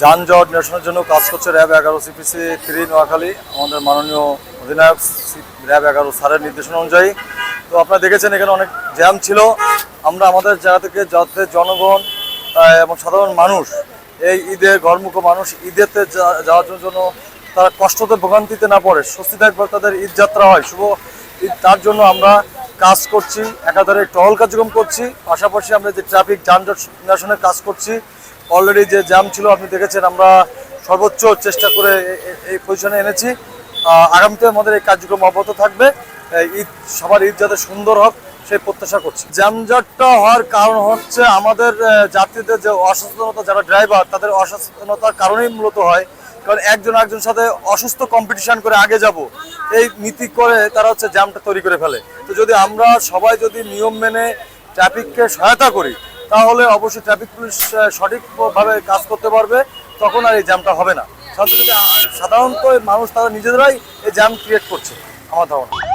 যানজট নিরসনের জন্য কাজ করছে র্যাব 11 CPC 3 নোয়াখালী। আমাদের মাননীয় অধিনায়ক র্যাব 11 স্যারের নির্দেশনা অনুযায়ী। তো আপনারা দেখেছেন এখানে অনেক জ্যাম ছিল। আমরা আমাদের জায়গা থেকে যাতে জনগণ এবং সাধারণ মানুষ এই ঈদে ঘরমুখ মানুষ ঈদেতে যাওয়ার জন্য তারা কষ্টতে ভোগান্তিতে না পড়ে স্বস্তিদায়কভাবে তাদের ঈদ যাত্রা হয় শুভ ঈদ, তার জন্য আমরা কাজ করছি। একাধারে টহল কার্যক্রম করছি, পাশাপাশি আমরা যে ট্রাফিক যানজট নিরসনের কাজ করছি। অলরেডি যে জ্যাম ছিল আপনি দেখেছেন, আমরা সর্বোচ্চ চেষ্টা করে এই পজিশনে এনেছি। আগামীতে আমাদের এই কার্যক্রম অব্যাহত থাকবে। ঈদ সবার ঈদ যাতে সুন্দর হোক সেই প্রত্যাশা করছি। জ্যামজটটা হওয়ার কারণ হচ্ছে আমাদের যাত্রীদের যে অসচেতনতা, যারা ড্রাইভার তাদের অসচেতনতার কারণেই মূলত হয়। কারণ একজন আরেকজনের সাথে অসুস্থ কম্পিটিশন করে আগে যাব এই নীতি করে তারা হচ্ছে জ্যামটা তৈরি করে ফেলে। তো যদি আমরা সবাই যদি নিয়ম মেনে ট্রাফিককে সহায়তা করি তাহলে অবশ্যই ট্রাফিক পুলিশ সঠিকভাবে কাজ করতে পারবে, তখন আর এই জ্যামটা হবে না। সাধারণত মানুষ তারা নিজেরাই এই জ্যাম ক্রিয়েট করছে আমার ধারণা।